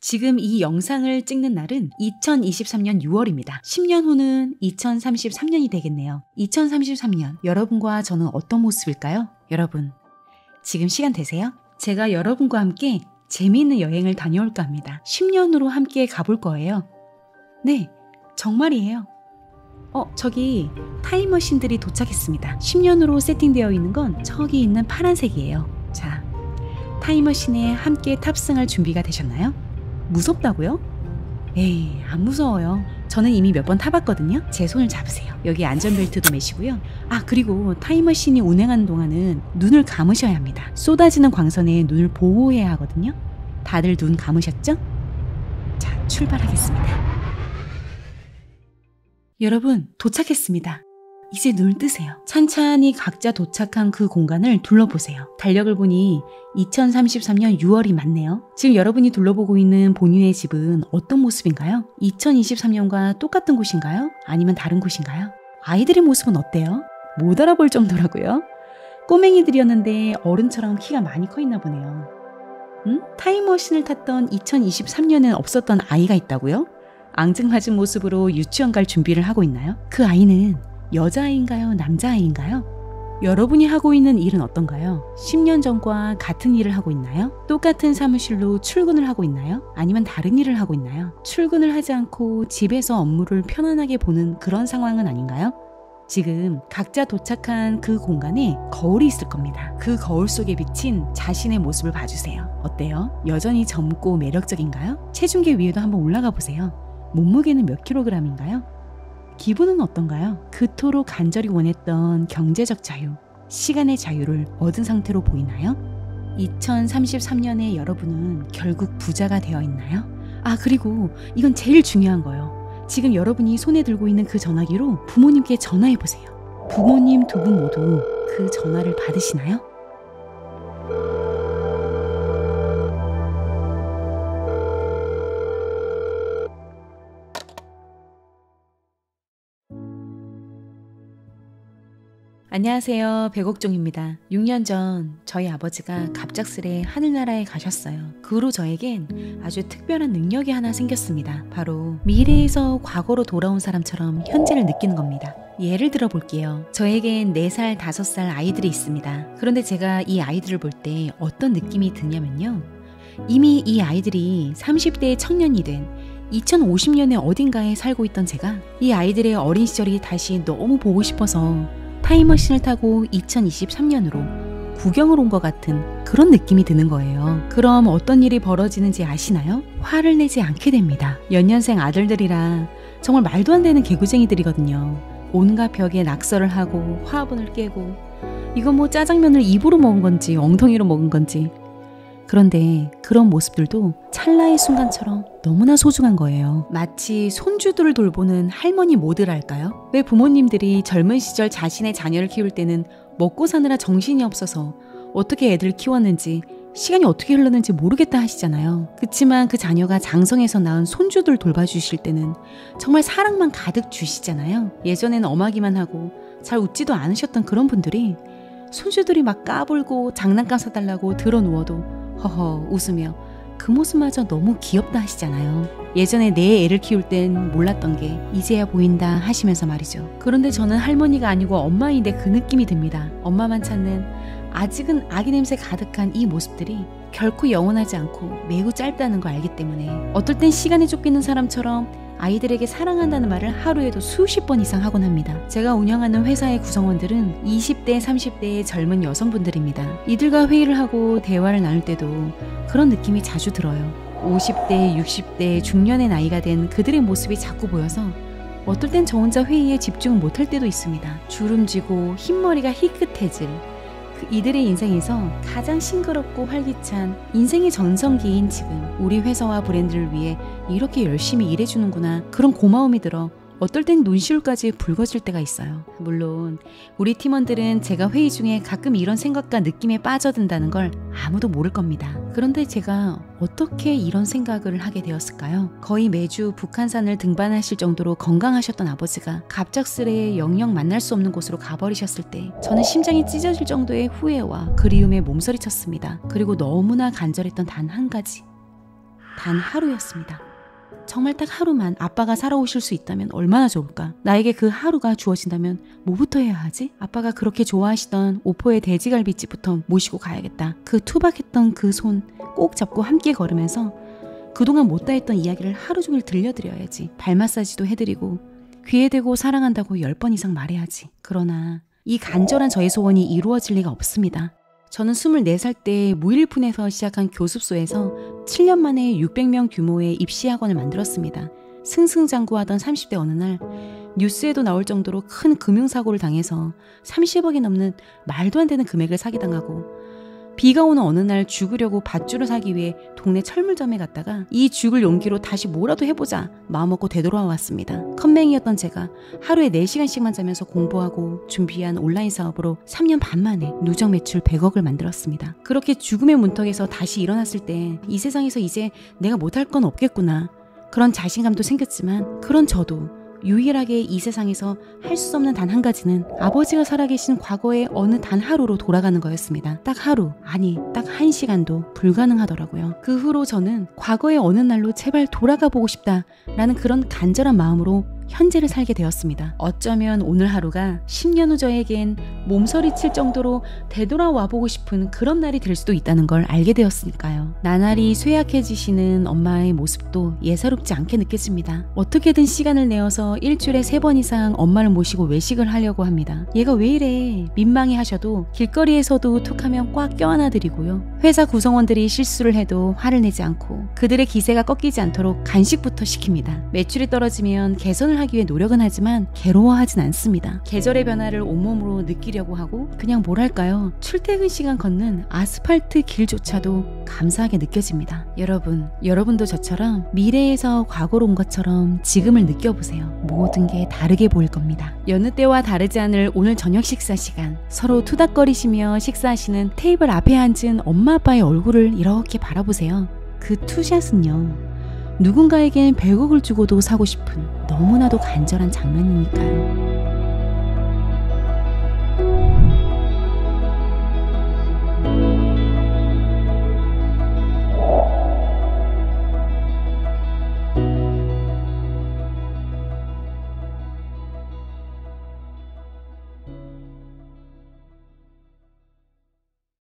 지금 이 영상을 찍는 날은 2023년 6월입니다. 10년 후는 2033년이 되겠네요. 2033년 여러분과 저는 어떤 모습일까요? 여러분 지금 시간 되세요? 제가 여러분과 함께 재미있는 여행을 다녀올까 합니다. 10년 후로 함께 가볼 거예요. 네, 정말이에요. 저기 타임머신들이 도착했습니다. 10년 후로 세팅되어 있는 건 저기 있는 파란색이에요. 자, 타임머신에 함께 탑승할 준비가 되셨나요? 무섭다고요? 에이, 안 무서워요. 저는 이미 몇 번 타봤거든요. 제 손을 잡으세요. 여기 안전벨트도 매시고요. 그리고 타임머신이 운행하는 동안은 눈을 감으셔야 합니다. 쏟아지는 광선에 눈을 보호해야 하거든요. 다들 눈 감으셨죠? 자, 출발하겠습니다. 여러분, 도착했습니다. 이제 눈을 뜨세요. 찬찬히 각자 도착한 그 공간을 둘러보세요. 달력을 보니 2033년 6월이 맞네요. 지금 여러분이 둘러보고 있는 본인의 집은 어떤 모습인가요? 2023년과 똑같은 곳인가요? 아니면 다른 곳인가요? 아이들의 모습은 어때요? 못 알아볼 정도라고요? 꼬맹이들이었는데 어른처럼 키가 많이 커 있나 보네요. 타임머신을 탔던 2023년엔 없었던 아이가 있다고요? 앙증맞은 모습으로 유치원 갈 준비를 하고 있나요? 그 아이는 여자아이인가요? 남자아이인가요? 여러분이 하고 있는 일은 어떤가요? 10년 전과 같은 일을 하고 있나요? 똑같은 사무실로 출근을 하고 있나요? 아니면 다른 일을 하고 있나요? 출근을 하지 않고 집에서 업무를 편안하게 보는 그런 상황은 아닌가요? 지금 각자 도착한 그 공간에 거울이 있을 겁니다. 그 거울 속에 비친 자신의 모습을 봐주세요. 어때요? 여전히 젊고 매력적인가요? 체중계 위에도 한번 올라가 보세요. 몸무게는 몇 킬로그램인가요? 기분은 어떤가요? 그토록 간절히 원했던 경제적 자유, 시간의 자유를 얻은 상태로 보이나요? 2033년에 여러분은 결국 부자가 되어 있나요? 그리고 이건 제일 중요한 거예요. 지금 여러분이 손에 들고 있는 그 전화기로 부모님께 전화해 보세요. 부모님 두 분 모두 그 전화를 받으시나요? 안녕하세요, 백옥종입니다. 6년 전 저희 아버지가 갑작스레 하늘나라에 가셨어요. 그 후로 저에겐 아주 특별한 능력이 하나 생겼습니다. 바로 미래에서 과거로 돌아온 사람처럼 현재를 느끼는 겁니다. 예를 들어 볼게요. 저에겐 4살, 5살 아이들이 있습니다. 그런데 제가 이 아이들을 볼 때 어떤 느낌이 드냐면요. 이미 이 아이들이 30대의 청년이 된 2050년에 어딘가에 살고 있던 제가 이 아이들의 어린 시절이 다시 너무 보고 싶어서 타임머신을 타고 2023년으로 구경을 온 것 같은 그런 느낌이 드는 거예요. 그럼 어떤 일이 벌어지는지 아시나요? 화를 내지 않게 됩니다. 연년생 아들들이라 정말 말도 안 되는 개구쟁이들이거든요. 온갖 벽에 낙서를 하고 화분을 깨고 이건 뭐 짜장면을 입으로 먹은 건지 엉덩이로 먹은 건지. 그런데 그런 모습들도 찰나의 순간처럼 너무나 소중한 거예요. 마치 손주들을 돌보는 할머니 모드랄까요? 왜 부모님들이 젊은 시절 자신의 자녀를 키울 때는 먹고 사느라 정신이 없어서 어떻게 애들을 키웠는지 시간이 어떻게 흘렀는지 모르겠다 하시잖아요. 그치만 그 자녀가 장성해서 낳은 손주들 돌봐주실 때는 정말 사랑만 가득 주시잖아요. 예전에는 엄하기만 하고 잘 웃지도 않으셨던 그런 분들이 손주들이 막 까불고 장난감 사달라고 들어누워도 허허 웃으며 그 모습마저 너무 귀엽다 하시잖아요. 예전에 내 애를 키울 땐 몰랐던 게 이제야 보인다 하시면서 말이죠. 그런데 저는 할머니가 아니고 엄마인데 그 느낌이 듭니다. 엄마만 찾는 아직은 아기 냄새 가득한 이 모습들이 결코 영원하지 않고 매우 짧다는 걸 알기 때문에 어떨 땐 시간에 쫓기는 사람처럼 아이들에게 사랑한다는 말을 하루에도 수십 번 이상 하곤 합니다. 제가 운영하는 회사의 구성원들은 20대, 30대의 젊은 여성분들입니다. 이들과 회의를 하고 대화를 나눌 때도 그런 느낌이 자주 들어요. 50대, 60대, 중년의 나이가 된 그들의 모습이 자꾸 보여서 어떨 땐 저 혼자 회의에 집중을 못할 때도 있습니다. 주름지고 흰머리가 희끗해질 이들의 인생에서 가장 싱그럽고 활기찬 인생의 전성기인 지금 우리 회사와 브랜드를 위해 이렇게 열심히 일해주는구나 그런 고마움이 들어 어떨 땐 눈시울까지 붉어질 때가 있어요. 물론 우리 팀원들은 제가 회의 중에 가끔 이런 생각과 느낌에 빠져든다는 걸 아무도 모를 겁니다. 그런데 제가 어떻게 이런 생각을 하게 되었을까요? 거의 매주 북한산을 등반하실 정도로 건강하셨던 아버지가 갑작스레 영영 만날 수 없는 곳으로 가버리셨을 때 저는 심장이 찢어질 정도의 후회와 그리움에 몸서리쳤습니다. 그리고 너무나 간절했던 단 한 가지, 단 하루였습니다. 정말 딱 하루만 아빠가 살아오실 수 있다면 얼마나 좋을까? 나에게 그 하루가 주어진다면 뭐부터 해야 하지? 아빠가 그렇게 좋아하시던 오포의 돼지갈비집부터 모시고 가야겠다. 그 투박했던 그 손 꼭 잡고 함께 걸으면서 그동안 못다 했던 이야기를 하루 종일 들려드려야지. 발 마사지도 해드리고 귀에 대고 사랑한다고 10번 이상 말해야지. 그러나 이 간절한 저의 소원이 이루어질 리가 없습니다. 저는 24살 때 무일푼에서 시작한 교습소에서 7년 만에 600명 규모의 입시학원을 만들었습니다. 승승장구하던 30대 어느 날 뉴스에도 나올 정도로 큰 금융사고를 당해서 30억이 넘는 말도 안 되는 금액을 사기당하고 비가 오는 어느 날 죽으려고 밧줄을 사기 위해 동네 철물점에 갔다가 이 죽을 용기로 다시 뭐라도 해보자 마음먹고 되돌아왔습니다. 컴맹이었던 제가 하루에 4시간씩만 자면서 공부하고 준비한 온라인 사업으로 3년 반 만에 누적 매출 100억을 만들었습니다. 그렇게 죽음의 문턱에서 다시 일어났을 때 이 세상에서 이제 내가 못할 건 없겠구나 그런 자신감도 생겼지만 그런 저도 유일하게 이 세상에서 할 수 없는 단 한 가지는 아버지가 살아계신 과거의 어느 단 하루로 돌아가는 거였습니다. 딱 하루, 아니 딱 1시간도 불가능하더라고요. 그 후로 저는 과거의 어느 날로 제발 돌아가 보고 싶다라는 그런 간절한 마음으로 현재를 살게 되었습니다. 어쩌면 오늘 하루가 10년 후 저에겐 몸서리칠 정도로 되돌아와 보고 싶은 그런 날이 될 수도 있다는 걸 알게 되었으니까요. 나날이 쇠약해지시는 엄마의 모습도 예사롭지 않게 느껴집니다. 어떻게든 시간을 내어서 일주일에 3번 이상 엄마를 모시고 외식을 하려고 합니다. 얘가 왜 이래? 민망해 하셔도 길거리에서도 툭하면 꽉 껴안아 드리고요. 회사 구성원들이 실수를 해도 화를 내지 않고 그들의 기세가 꺾이지 않도록 간식부터 시킵니다. 매출이 떨어지면 개선을 하기 위해 노력은 하지만 괴로워하진 않습니다. 계절의 변화를 온몸으로 느끼려고 하고 그냥 뭐랄까요? 출퇴근 시간 걷는 아스팔트 길조차도 감사하게 느껴집니다. 여러분도 저처럼 미래에서 과거로 온 것처럼 지금을 느껴보세요. 모든 게 다르게 보일 겁니다. 여느 때와 다르지 않을 오늘 저녁 식사 시간 서로 투닥거리시며 식사하시는 테이블 앞에 앉은 엄마 아빠의 얼굴을 이렇게 바라보세요. 그 투샷은요. 누군가에겐 100억을 주고도 사고 싶은 너무나도 간절한 장면이니까요.